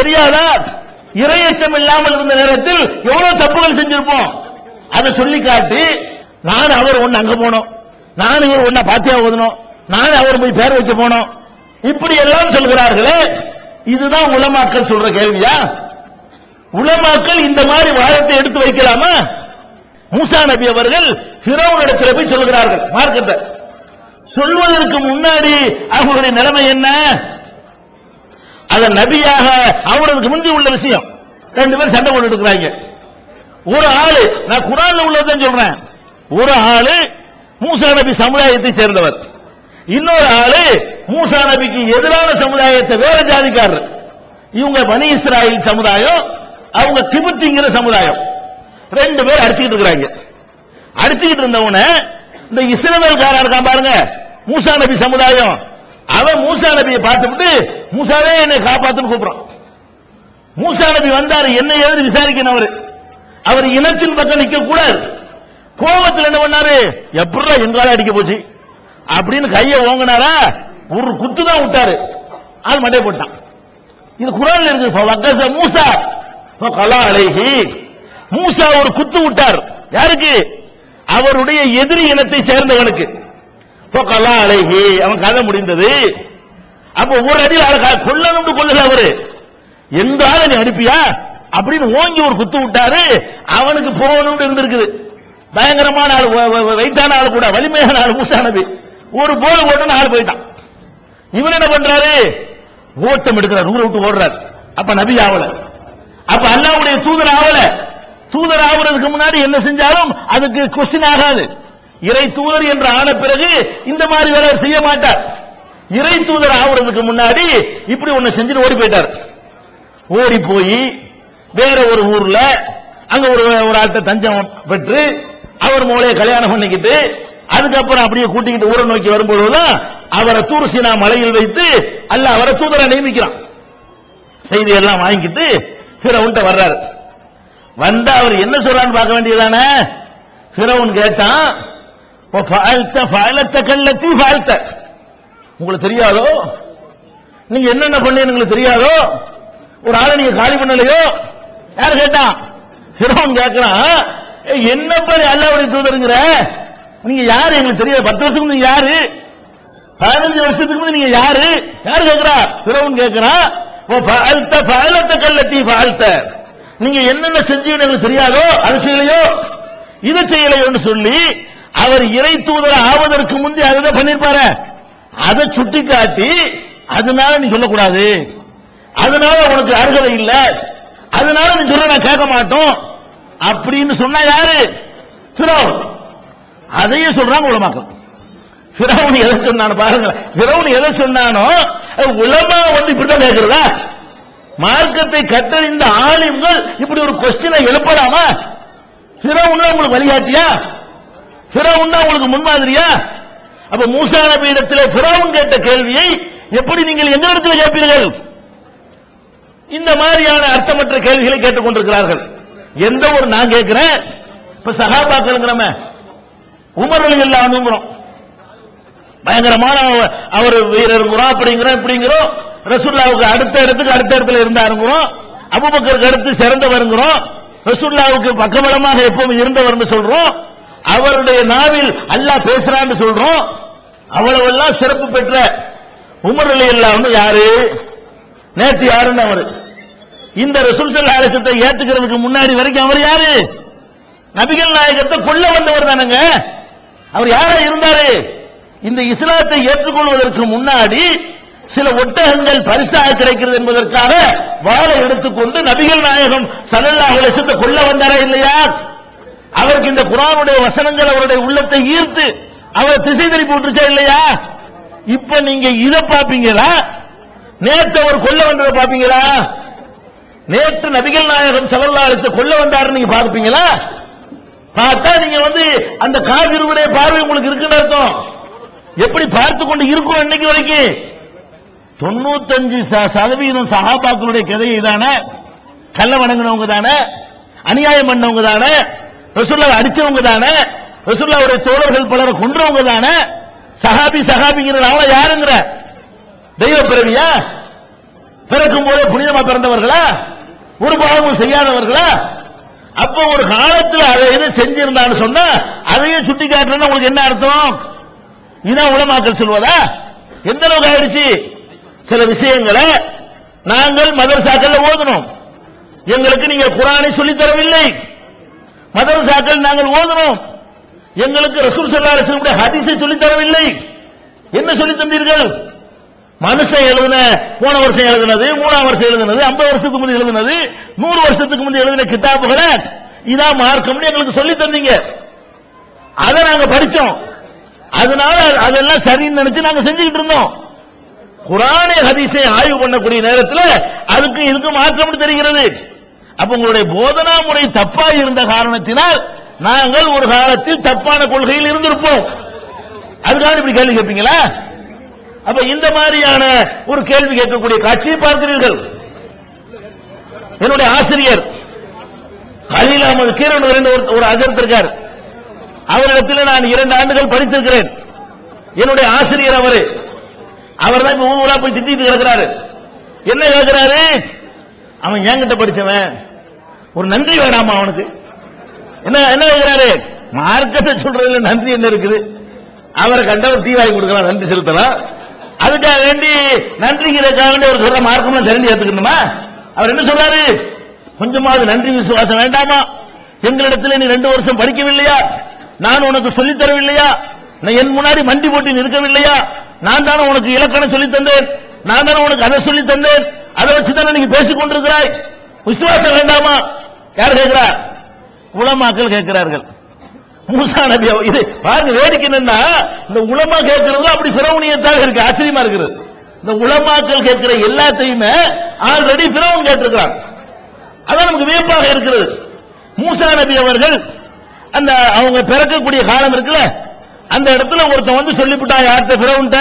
தெரியாதா? இறையச்சம் இல்லாமல் இருந்த நேரத்தில் எவ்வளவு தப்புகள் செஞ்சிருப்போம். அதை சொல்லி காட்டி நான் அவர் ஒன்னு அங்க போனோம், நான் இவர் ஒன்னா பாத்தியா ஓதணும், நான் அவர் போய் பேர் வைக்க போனோம், இப்படி எல்லாம் சொல்கிறார்களே. இதுதான் உலமாக்கள் சொல்ற கேள்வியா? உலமாக்கள் இந்த மாதிரி வாதத்தை எடுத்து வைக்கலாமா? மூசா நபி அவர்கள் ஃபிரௌனிடத்தில் போய் சொல்கிறார்கள் மார்க்கத்தை. சொல்வதற்கு முன்னாடி அவர்களுடைய நிலைமை என்ன? அத நபியாக அவருக்கு முந்தி உள்ள விஷயம். ரெண்டு பேரும் சண்டை போட்டு இருக்கிறாங்க. ஒரு ஆளு, நான் குர்ஆன்ல உள்ளதான் சொல்றேன், ஒரு ஆளு மூசா நபி சமுதாயத்தை சேர்ந்தவர், இன்னொரு ஆளு மூசா நபிக்கு எதிரான சமுதாயத்தை வேற ஜாதிக்காரர். இவங்க பனி இஸ்ராயேல் சமுதாயம், அவங்க கிபுத்திங்கிற சமுதாயம். ரெண்டு பேர் அடிச்சுக்கிட்டு இருக்கிறாங்க. அடிச்சுக்கிட்டு இருந்தவன இந்த இஸ்ரவேல்காரன் இருக்கான் பாருங்க, மூசா நபி சமுதாயம், அவன் மூசா நபியை பார்த்துட்டு மூசாவே என்னை காப்பாத்துன்னு கூப்பிடுறான். மூசா நபி வந்தாரு, என்ன ஏது விசாரிக்கணும். அவர் இனத்தின் பக்கம் நிக்க கூடாது. கோபத்தில் என்ன பண்ணாரு, எப்படா எங்கால அடிக்க போச்சு அப்படின்னு கையை ஓங்கினாரா, ஒரு குத்து தான் விட்டாரு, ஆள் மண்டை போட்டான். இது குர்ஆன்ல இருக்கு. மூசா ஃபகலா அலைஹி, மூசா ஒரு குத்து விட்டார். யாருக்கு? அவருடைய எதிரி இனத்தை சேர்ந்தவனுக்கு. ஃபகலா அலைஹி, அவன் கதை முடிந்தது. அப்ப ஒரு அடி கொல்லணும் கொள்ளல அவரு, எந்த ஆளை நீ அடிப்பியா அப்படின்னு ஓங்கி ஒரு குத்து விட்டாரு. அவனுக்கு போகணும் இருந்திருக்குது. பயங்கரமான ஆள், வெயிட்டான ஆள், கூட வலிமையான ஆள் மூசா நபி. ஒரு போல் ஓட்டு ஆள் போயிட்டான். இவன் என்ன பண்றாரு, ஓட்டம் எடுக்கிறார், ஊரை விட்டு ஓடுறார். அப்ப நபி ஆவல, அப்ப அல்லாஹ்வுடைய தூதர் ஆவல. தூதர் ஆவறதுக்கு முன்னாடி என்ன செஞ்சாலும் அதுக்கு கொஸ்டின் ஆகாது. இறை தூதர் என்று ஆன பிறகு இந்த மாதிரி வேலை செய்ய மாட்டார். இறை தூதர் ஆவறதுக்கு முன்னாடி இப்படி ஒண்ணு செஞ்சுட்டு ஓடி போயிட்டார். ஓடி போய் வேற ஒரு ஊர்ல அங்க ஒரு ஆள்கிட்ட தஞ்சம் பெற்று அவர் மூளையை கல்யாணம் பண்ணிக்கிட்டு அதுக்கப்புறம் அப்படியே கூட்டிக்கிட்டு ஊரை நோக்கி வரும்போதுதான் அவரை தூர் சீனா மலையில் வைத்து அல்லாஹ் அவரை தூதரை நியமிக்கிறான். செய்தி எல்லாம் வாங்கிட்டு ஃபிரௌன்ட்ட வர்றாரு. வந்தா அவர் என்ன சொல்றான்னு பார்க்க வேண்டியதானே. ஃபிரௌன் கேட்டான், உங்களுக்கு தெரியாதோ, நீங்க என்னென்ன பண்ணீங்க உங்களுக்கு தெரியாதோ, ஒரு ஆளை நீங்க காலி பண்ணலையோ? யார் கேட்டான்? ஃபிரௌன் கேட்கிறான், என்ன பண்ணி அல்லாஹ்வுடைய தூதருங்கிற, நீங்க யாரு எங்களுக்கு தெரியாது, 10 வருஷத்துக்கு நீங்க யாரு, 15 வருஷத்துக்கு முன்னாடி நீங்க யாரு, யாரு கேட்கிறா? ஃபிரௌன் கேட்கிறான், நீங்க என்னென்ன செஞ்சீங்கன்னு எங்களுக்கு தெரியாதோ, அது செய்யலையோ இதை செய்யலையோன்னு சொல்லி அவர் இறை தூதர் ஆவதற்கு முந்தைய அதை பண்ணிருப்பாரு. அதை சுட்டி காட்டி அதனால நீ சொல்லக்கூடாது, அதனால உனக்கு அருகதை இல்ல, அதனால நீ சொல்ல நான் கேட்க மாட்டோம் அப்படின்னு சொன்னா யாரு? ஃபிரௌன். அதையே சொல்றாங்க உலமாக்கள். ஃபிரௌன் எதை சொன்னானோ பாருங்க, ஃபிரௌன் எதை சொன்னானோ உலமா இப்படிதான் கேட்கிறதா? மார்க்கத்தை கற்றறிந்த ஆலிம்கள் இப்படி ஒரு கொஸ்டினை எழுப்பலாமா? ஃபிரௌன் உங்களுக்கு வழிகாட்டியா? ஃபிரௌன் தான் உங்களுக்கு முன்மாதிரியா? அப்ப மூசா நபி இடத்துல ஃபிரௌன் கேட்ட கேள்வியை எப்படி நீங்கள் எந்த இடத்துல கேட்பீர்கள்? இந்த மாதிரியான அர்த்தமற்ற கேள்விகளை கேட்டுக் கொண்டிருக்கிறார்கள். எந்த ஒரு நான் கேட்கிறேன், இப்ப சஹாபாக்கள் உமர் ரலியல்லாஹு அன்ஹு பயங்கரமான அவர் வீரருங்கிறோம், அப்படிங்கிறோம் இப்படிங்கிறோம், ரசூலுல்லாஹ்வுக்கு அடுத்த இடத்துல இருந்தாருங்கிறோம், அபூபக்கருக்கு அடுத்து சிறந்தவருங்கிறோம், ரசூலுல்லாஹ்வுக்கு பக்கபலமாக எப்பவும் இருந்தவர்னு சொல்றோம், அவருடைய நாவில் அல்லாஹ் பேசுறான்னு சொல்றோம். அவ்வளவெல்லாம் சிறப்பு பெற்ற உமர் ரலியல்லாஹு அன்ஹு யாரு? நேற்று யாருன்னு அவரு இந்த ரசூல் ஸல்லல்லாஹு அலைஹி வஸல்லம் ஏத்துக்கிறதுக்கு முன்னாடி வரைக்கும் அவர் யாரு? நபிகள் நாயகத்தை கொல்ல வந்தவர் தானங்க. அவர் யாரா இருந்தாரு? இந்த இஸ்லாத்தை ஏற்றுக்கொள்வதற்கு முன்னாடி சில ஒட்டகங்கள் பரிசாக கிடைக்கிறது என்பதற்காக வாளை எடுத்துக்கொண்டு நபிகள் நாயகம் ஸல்லல்லாஹு அலைஹி வஸல்லம் கொல்ல வந்தாரா இல்லையா? அவருக்கு இந்த குர்ஆனுடைய வசனங்கள் அவருடைய உள்ளத்தை ஈர்த்து அவர் திசை திருப்பி விட்டுச்சா இல்லையா? இப்ப நீங்க இதை பாப்பீங்களா? நேற்று அவர் கொல்ல வந்ததை பாப்பீங்களா? நேற்று நபிகள் நாயகம் ஸல்லல்லாஹு அலைஹி வஸல்லம் கொல்ல வந்தாரு நீங்க பாப்பீங்களா? பார்த்தா நீங்க அந்த காபிருடைய பார்வை உங்களுக்கு இருக்குன்னு அர்த்தம். எப்படி பார்த்து கொண்டு இருக்கிறோம் இன்னைக்கு வரைக்கும்? 95% சஹாபாக்களுடைய கதையை தானே, கள்ள வணங்கினவங்க தானே, அநியாயம் பண்ணவங்க தானே, ரசூலுல்லாஹ் அடிச்சவங்க தானே, ரசூலுல்லாஹ்வுடைய தோழர்கள் பலரை கொன்றவங்க தானே. சஹாபிங்கிற அவள யாருங்கிற தெய்வ பிறவியா? பிறக்கும் போதே புனிதமா பிறந்தவர்களா? ஒரு பாவமும் செய்யாதவர்களா? அப்ப ஒரு காலத்தில் அதை எது செஞ்சிருந்தான்னு சொன்னா அதையும் சுட்டி காட்டுறதுன்னா உங்களுக்கு என்ன அர்த்தம்? இதான் உலமாக்கள் சொல்வதா? எந்த அளவுக்கு ஆயிடுச்சு? சில விஷயங்களை நாங்கள் மதரசாக்கள் ஓதணும், எங்களுக்கு நீங்க குர்ஆனை சொல்லித் தரவில்லை. மதரசாக்கள் நாங்கள் ஓதணும், எங்களுக்கு ரசூல் ஸல்லல்லாஹு அலைஹி வஸல்லம் ஹதீஸை சொல்லித் தரவில்லை. என்ன சொல்லித் தந்தீர்கள்? மனுஷன் எழுதின போன வருஷம் எழுதினது, 3ஆம் வருஷம் எழுதினது, 50 வருஷத்துக்கு முந்தைய எழுதினது, 100 வருஷத்துக்கு முந்தைய எழுதின கிதாபுகளை இதான் மார்க்கம்னு எங்களுக்கு சொல்லி தந்தீங்க. அதை நாங்க படிச்சோம், அதனால அதெல்லாம் சரின்னு நினைச்சு நாங்க செஞ்சுக்கிட்டு இருந்தோம். குர்ஆனை ஹதீஸை ஆய்வு பண்ணக்கூடிய நேரத்தில் அதுக்கு இதுக்கு மாற்றம் தெரிகிறது. அப்ப உங்களுடைய போதனா முறை தப்பா இருந்த காரணத்தினால் நாங்கள் ஒரு காலத்தில் தப்பான கொள்கையில் இருந்திருப்போம். அதுக்காக இப்படி கேள்வி கேட்பீங்களா? அப்ப இந்த மாதிரியான ஒரு கேள்வி கேட்கக்கூடிய காட்சியை பார்க்கிறீர்கள். என்னுடைய ஆசிரியர் கலீல் அஹ்மத் கீரன் ஒரு ஹஜ்ரத் இருக்கார், அவரிடத்தில் நான் 2 ஆண்டுகள் படித்திருக்கிறேன். என்னுடைய ஆசிரியர் அவர் தான் இப்ப ஊரா போய் திட்டிட்டு கிடக்கிறாரு. என்ன கேட்கிறாரு? அவன் என்கிட்ட படிச்சவன், ஒரு நன்றி வேணாமா அவனுக்கு? என்ன என்ன கேட்கிறாரு? மார்க்கத்தை சொல்றதுல நன்றி என்ன இருக்குது? அவரை கண்டவர் தீ வாங்கி கொடுக்கலாம், நன்றி செலுத்தலாம். அதுக்காக வேண்டி நன்றிங்கிறதுக்காக வேண்டி அவர் சொல்ற மார்க்கம் தெரிஞ்சு ஏத்துக்கணுமா? அவர் என்ன சொல்றாரு? கொஞ்சமாவது நன்றி விசுவாசம் வேண்டாமா? எங்களிடத்தில் நீ 2 வருஷம் படிக்கவில்லையா? நான் உனக்கு சொல்லித் தரவில்லையா? என் முன்னாடி மண்டி போட்டு நிற்கவில்லையா? நான் தானே உனக்கு இலக்கணம் சொல்லி தந்தேன், நான் தானே உனக்கு அதை சொல்லி தந்தேன், அதை வச்சுதானே நீங்க பேசிக் கொண்டிருக்கிறாய். விசுவாசம் வேண்டாமா? யார் கேட்கிறார்? உலமாக்கள் கேட்கிறார்கள். மூசா நபி இது பாருங்க, வேடிக்கை என்னன்னா இந்த உலமா கேட்கிறது அப்படி ஃபிரௌனியத்தாக இருக்கு, ஆச்சரியமா இருக்குது. இந்த உலமாக்கள் கேட்கிற எல்லாத்தையுமே ஆல்ரெடி ஃபிரௌன் கேட்டிருக்கிறான். அதான் நமக்கு வியப்பாக இருக்கிறது. மூசா நபி அவர்கள் அந்த அவங்க பிறக்கக்கூடிய காலம் இருக்குல்ல, அந்த இடத்துல ஒருத்தன் வந்து சொல்லிவிட்டான், யார்கிட்ட? ஃபிரௌன்ட்ட.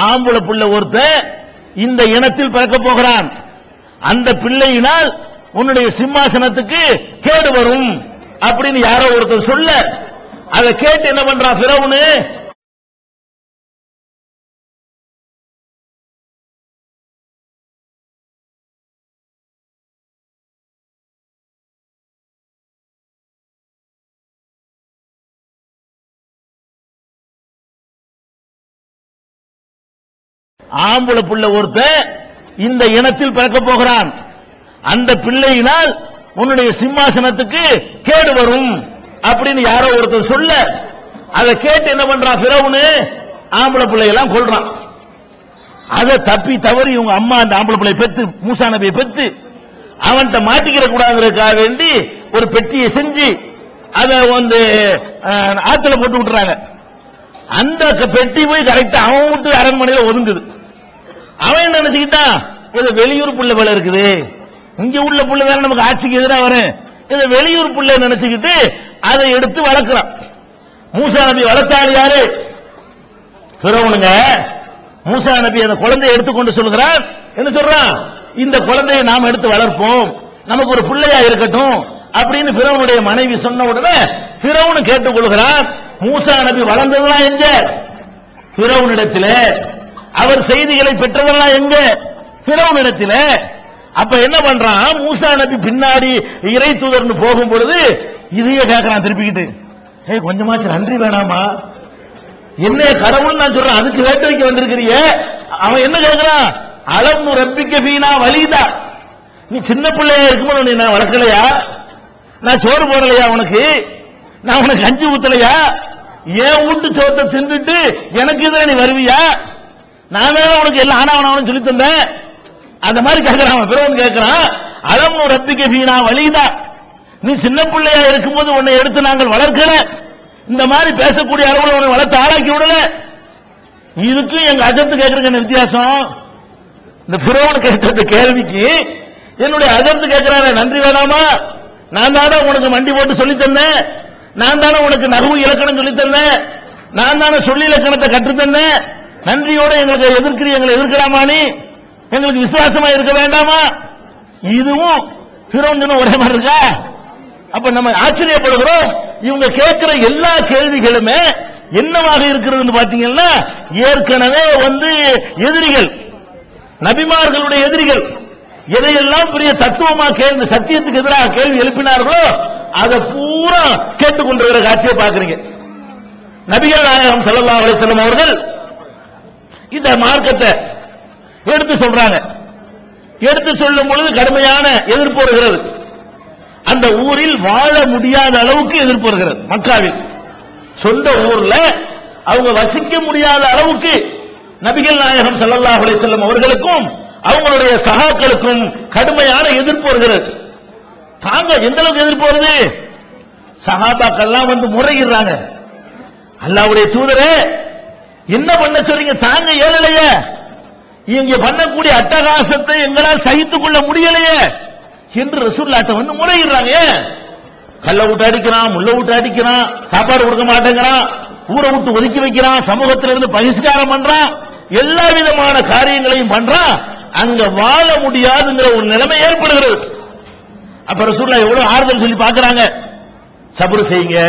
ஆம்பளை பிள்ளை ஒருத்தன் இந்த இனத்தில் பிறக்க போகிறான், அந்த பிள்ளையினால் உன்னுடைய சிம்மாசனத்துக்கு கேடு வரும் அப்படின்னு யாரோ ஒருத்தர் சொல்ல, அதை கேட்டு என்ன பண்றான் ஃபிரௌன்? ஆம்பளை பிள்ளை ஒருத்தன் இந்த இனத்தில் பிறக்க போகிறான், அந்த பிள்ளையினால் உன்னுடைய சிம்மாசனத்துக்கு கேடு வரும் அப்படின்னு யாரோ ஒருத்தர் சொல்ல, அதை கேட்டு என்ன பண்றான் ஃபிரௌன்? ஆம்பளை பிள்ளையெல்லாம் கொல்றான். அதை தப்பி தவறி இவங்க அம்மா அந்த ஆம்பளை பிள்ளை பெத்து மூசா நபியை பெத்து அவன்கிட்ட மாட்டிக்கிற கூடாதுக்காக வேண்டி ஒரு பெட்டியை செஞ்சு அதை வந்து ஆத்துல போட்டு விட்டுறாங்க. அந்த பெட்டி போய் கரெக்டா அவன் விட்டு அரண்மனையில ஒதுங்குது. அவன் என்ன நினைச்சுக்கிட்டான், இது வெளியூர் புள்ள வேலை இருக்குது, இங்க உள்ள புள்ள வேற நமக்கு ஆட்சிக்கு எதிராக வரும், இது வெளியூர் புள்ள நினைச்சுக்கிட்டு அதை எடுத்து வளர்க்கிறான். மூசா நபி வளர்த்தாரு யாரு? ஃபிரௌனுங்க. மூசா நபி அந்த குழந்தையை எடுத்துக்கொண்டு சொல்கிறான், என்ன சொல்றான்? இந்த குழந்தையை நாம் எடுத்து வளர்ப்போம், நமக்கு ஒரு பிள்ளையா இருக்கட்டும் அப்படின்னு ஃபிரௌனுடைய மனைவி சொன்ன உடனே ஃபிரௌன் கேட்டுக்கொள்கிறான். மூசா நபி வளர்ந்ததெல்லாம் எங்க? ஃபிரௌனிடத்தில். அவர் செய்திகளை பெற்றதெல்லாம் எங்க? ஃபிரௌனிடத்தில். அப்ப என்ன பண்றான்? மூசா நபி பின்னாடி இறை தூதர்னு போகும் பொழுது இதையே கேட்கிறான் திருப்பிக்கிட்டு, கொஞ்சமாச்சு நன்றி வேணாமா? என்ன கடவுள் நான் சொல்றேன், அதுக்கு வேட்டு வைக்க வந்திருக்கிறிய? அவன் என்ன கேட்கிறான்? அலம் ரப்பிக்க பீனா வலிதா, நீ சின்ன பிள்ளையா இருக்கும்போது நான் வளர்க்கலையா? நான் சோறு போடலையா உனக்கு? நான் உனக்கு கஞ்சி ஊத்தலையா? ஏன் வீட்டு சோத்தை தின்னுட்டு எனக்கு இதுல நீ வருவியா? நான் வேணா உனக்கு எல்லாம் ஆனாவனாவனு சொல்லி தந்தேன். அந்த மாதிரி கேட்கிறான் பிறவன் கேட்கிறான், அலம் ரப்பிக்க பீனா வலிதா, நீ சின்ன பிள்ளையா இருக்கும்போது உன்னை எடுத்து நாங்கள் வளர்க்கல, இந்த மாதிரி பேசக்கூடிய அளவுல உன்னை வளர்த்து ஆளாக்கி விடல. இதுக்கும் எங்க அஜத்து கேட்கறதுக்கு வித்தியாசம். இந்த பிறவன் கேட்ட கேள்விக்கு என்னுடைய அஜத்து கேட்கிறாரு, நன்றி வேணாமா? நான் தானே உனக்கு மண்டி போட்டு சொல்லி தந்தேன், நான் தானே உனக்கு நகவு இலக்கணம் சொல்லி தந்தேன், நான் தானே சொல்லி இலக்கணத்தை கற்றுத்தந்தேன், நன்றியோட எங்களுக்கு எங்களை எதிர்க்கலாமா? நீ எங்களுக்கு விசுவாசமா இருக்க வேண்டாமா? இதுவும் ஃபிரௌன் ஒரே மாதிரி இருக்கா? அப்ப நம்ம ஆச்சரியப்படுகிறோம். இவங்க கேட்கிற எல்லா கேள்விகளுமே என்னவாக இருக்கிறது பாத்தீங்கன்னா, ஏற்கனவே வந்து எதிரிகள் நபிமார்களுடைய எதிரிகள் எதையெல்லாம் பெரிய தத்துவமா கேள்வி, சத்தியத்துக்கு எதிராக கேள்வி எழுப்பினார்களோ அதை பூரா கேட்டுக்கொண்டிருக்கிற காட்சியை பார்க்கிறீங்க. நபிகள் நாயகம் ஸல்லல்லாஹு அலைஹி வஸல்லம் அவர்கள் இந்த மார்க்கத்தை எடுத்து சொல்றாங்க. எடுத்து சொல்லும் பொழுது கடுமையான எதிர்ப்பு வருகிறது. அந்த ஊரில் வாழ முடியாத அளவுக்கு எதிர்ப்பு வருகிறது. மக்காவில் சொந்த ஊர்ல அவங்க வசிக்க முடியாத அளவுக்கு நபிகள் நாயகம் ஸல்லல்லாஹு அலைஹி வஸல்லம் அவர்களுக்கும் அவங்களுடைய சகாக்களுக்கும் கடுமையான எதிர்ப்பு வருகிறது. தாங்க எந்த அளவுக்கு எதிர்ப்பு வருது? சஹாபாக்கள்லாம் வந்து முறையிடுறாங்க, அல்லாஹ்வுடைய தூதரே என்ன பண்ண சொல்றீங்க, தாங்க ஏறலையே, இங்க பண்ணக்கூடிய அட்டகாசத்தை எங்களால் சகித்துக் கொள்ள முடியலையே என்று ரசூலுல்லாஹ்ட்ட வந்து முறையிடுறாங்க. கல்ல விட்டு அடிக்கிறான், முள்ள விட்டு அடிக்கிறான், சாப்பாடு கொடுக்க மாட்டேங்கிறான், ஊரை விட்டு ஒதுக்கி வைக்கிறான், சமூகத்திலிருந்து பகிஷ்காரம் பண்றான், எல்லா விதமான காரியங்களையும் பண்றான். அங்க வாழ முடியாதுங்கிற ஒரு நிலைமை ஏற்படுகிறது. அப்ப ரசூலுல்லாஹ் எவ்வளவு ஆறுதல் சொல்லி பாக்குறாங்க. சபர் செய்யுங்க,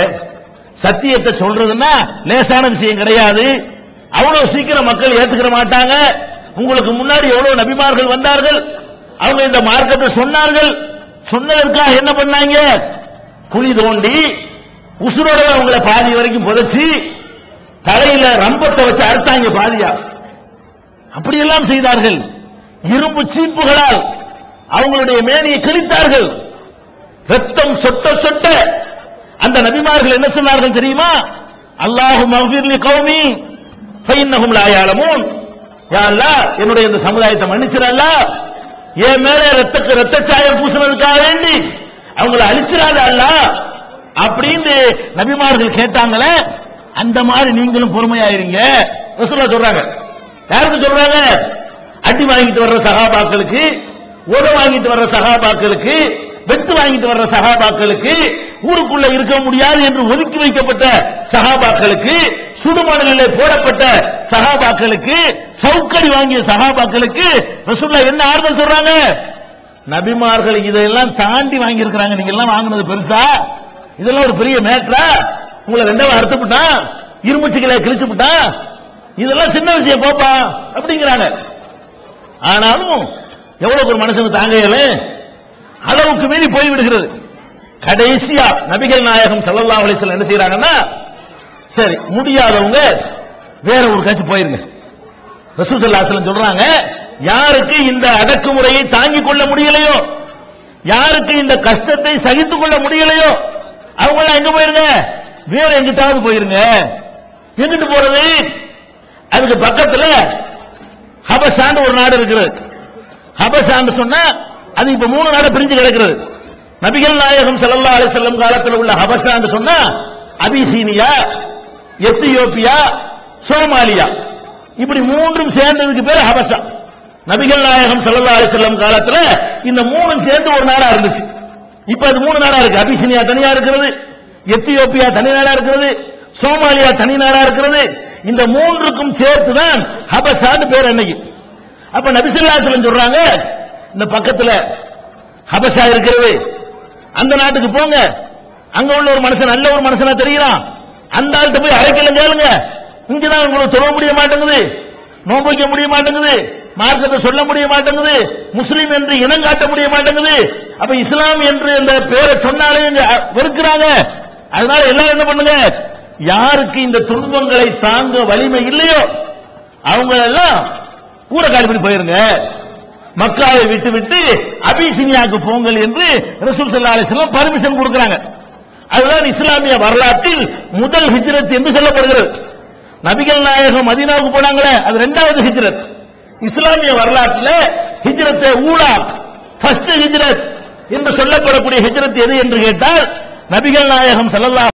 சத்தியத்தை சொல்றதுன்னா லேசான விஷயம் கிடையாது, அவ்வளவு சீக்கிரம் மக்கள் ஏத்துக்கிற மாட்டாங்க. உங்களுக்கு முன்னாடி எவ்வளவு நபிமார்கள் வந்தார்கள், அவங்க இந்த மார்க்கத்தை சொன்னார்கள். சொன்னதற்காக என்ன பண்ணாங்க? குழி தோண்டி உசுரோட அவங்களை பாதி வரைக்கும் புதைச்சி தலையில ரம்பத்தை வச்சு அறுத்தாங்க பாதியா. அப்படியெல்லாம் செய்தார்கள். இரும்பு சீப்புகளால் அவங்களுடைய மேனியை கிழித்தார்கள். ரத்தம் சொட்ட சொட்ட அந்த நபிமார்கள் என்ன சொன்னார்கள் தெரியுமா? அல்லாஹும்ம மக்ஃபிர் லி கௌமி ஃபஇன்னஹும் லா யஅலமூன். யா அல்லாஹ், என்னுடைய இந்த சமுதாயத்தை மன்னிச்சிரு அல்லாஹ், என் மேல ரத்த சாயம் பூசினதுக்காக வேண்டி அவங்களை அழிச்சிராத அல்லாஹ் அப்படின்னு நபிமார்கள் கேட்டாங்களே. அந்த மாதிரி நீங்களும் பொறுமையாயிருங்க ரசூலுல்லாஹ் சொல்றாங்க. யாருக்கு சொல்றாங்க? அடி வாங்கிட்டு வர்ற சஹாபாக்களுக்கு, உத வாங்கிட்டு வர்ற சஹாபாக்களுக்கு, வெத்து வாங்கிட்டு வர்ற சஹாபாக்களுக்கு, ஊருக்குள்ள இருக்க முடியாது என்று ஒதுக்கி வைக்கப்பட்ட சஹாபாக்களுக்கு, சுடுமணலிலே போடப்பட்ட சஹாபாக்களுக்கு, சவுக்கடி வாங்கிய சஹாபாக்களுக்கு ரசூலுல்லாஹ் என்ன ஆறுதல் சொல்றாங்க? நபிமார்கள் இதெல்லாம் தாண்டி வாங்கி இருக்கிறாங்க, நீங்க எல்லாம் வாங்கினது பெருசா, இதெல்லாம் ஒரு பெரிய மேட்டரா, உங்களை ரெண்டாவது அறுத்து விட்டா, இரும்பு சிக்கலை கிழிச்சு விட்டா, இதெல்லாம் சின்ன விஷயம் போப்பா அப்படிங்கிறாங்க. ஆனாலும் எவ்வளவு ஒரு மனுஷனுக்கு தாங்கையில அளவுக்கு மீறி போய்விடுகிறது. கடைசியா நபிகள் நாயகம் ஸல்லல்லாஹு அலைஹி வஸல்லம் என்ன செய்யறாங்கன்னா, சரி முடியாதவங்க வேற ஒரு கட்சி போயிருங்க. ரசூல் ஸல்லல்லாஹு அலைஹி வஸல்லம் சொல்றாங்க, யாருக்கு இந்த அடக்குமுறையை தாங்கிக் கொள்ள முடியலையோ, யாருக்கு இந்த கஷ்டத்தை சகித்துக் கொள்ள முடியலையோ, அவங்க எல்லாம் எங்க போயிருங்க? வேற எங்கிட்டாவது போயிருங்க. எங்கிட்டு போறது? அதுக்கு பக்கத்துல ஹபஷான்னு ஒரு நாடு இருக்கிறது. ஹபஷான்னு சொன்னா அது இப்ப 3 நாடு பிரிஞ்சு கிடக்கிறது. நபிகள் நாயகம் ஸல்லல்லாஹு அலைஹி வஸல்லம் காலத்தில் உள்ள ஹபஷான்னு சொன்னா அபிசீனியா, எத்தியோப்பியா, சோமாலியா, இப்படி 3ம் சேர்ந்ததுக்கு பேர் ஹபஷா. நபிகள் நாயகம் ஸல்லல்லாஹு அலைஹி வஸல்லம் காலத்துல இந்த 3ம் சேர்ந்து ஒரு நாடா இருந்துச்சு. இப்ப அது 3 நாடா இருக்கு. அபிசீனியா தனியா இருக்கிறது, எத்தியோப்பியா தனி நாடா இருக்கிறது, சோமாலியா தனி நாடா இருக்கிறது. இந்த 3க்கும் சேர்த்துதான் ஹபஷான்னு பேர் அன்னைக்கு. அப்ப நபி ஸல்லல்லாஹு அலைஹி வஸல்லம் சொல்றாங்க, இந்த பக்கத்துல ஹபஷா இருக்கிறது, அந்த நாட்டுக்கு போங்க, அங்க உள்ள ஒரு மனுஷன் நல்ல ஒரு மனுஷனா தெரியுறான், அந்த ஆள்கிட்ட போய் அழைக்கலாம் கேளுங்க. இங்கதான் உங்களுக்கு சொல்ல முடிய மாட்டேங்குது, நோன்பு வைக்க முடிய மாட்டேங்குது, மார்க்கத்தை சொல்ல முடிய மாட்டேங்குது, முஸ்லீம் என்று இனம் காட்ட முடிய மாட்டேங்குது. அப்ப இஸ்லாம் என்று அந்த பேரை சொன்னாலே வெறுக்கிறாங்க. அதனால எல்லாரும் என்ன பண்ணுங்க, யாருக்கு இந்த துன்பங்களை தாங்க வலிமை இல்லையோ அவங்க எல்லாம் ஊரை காலி பண்ணி போயிருங்க, மக்காவை விட்டு விட்டு அபிசீனியாவுக்கு போங்கள் என்று ரசூல் ஸல்லல்லாஹு அலைஹி வஸல்லம் பர்மிஷன் கொடுக்கிறாங்க. அதுதான் இஸ்லாமிய வரலாற்றில் முதல் ஹிஜ்ரத் என்று சொல்லப்படுகிறது. நபிகள் நாயகம் மதீனாவுக்கு போனாங்களே, அது 2வது ஹிஜ்ரத். இஸ்லாமிய வரலாற்றில் ஹிஜ்ரத்தை ஊலா, ஃபர்ஸ்ட் ஹிஜ்ரத் என்று சொல்லப்படக்கூடிய ஹிஜ்ரத் எது என்று கேட்டால் நபிகள் நாயகம் ஸல்லல்லாஹு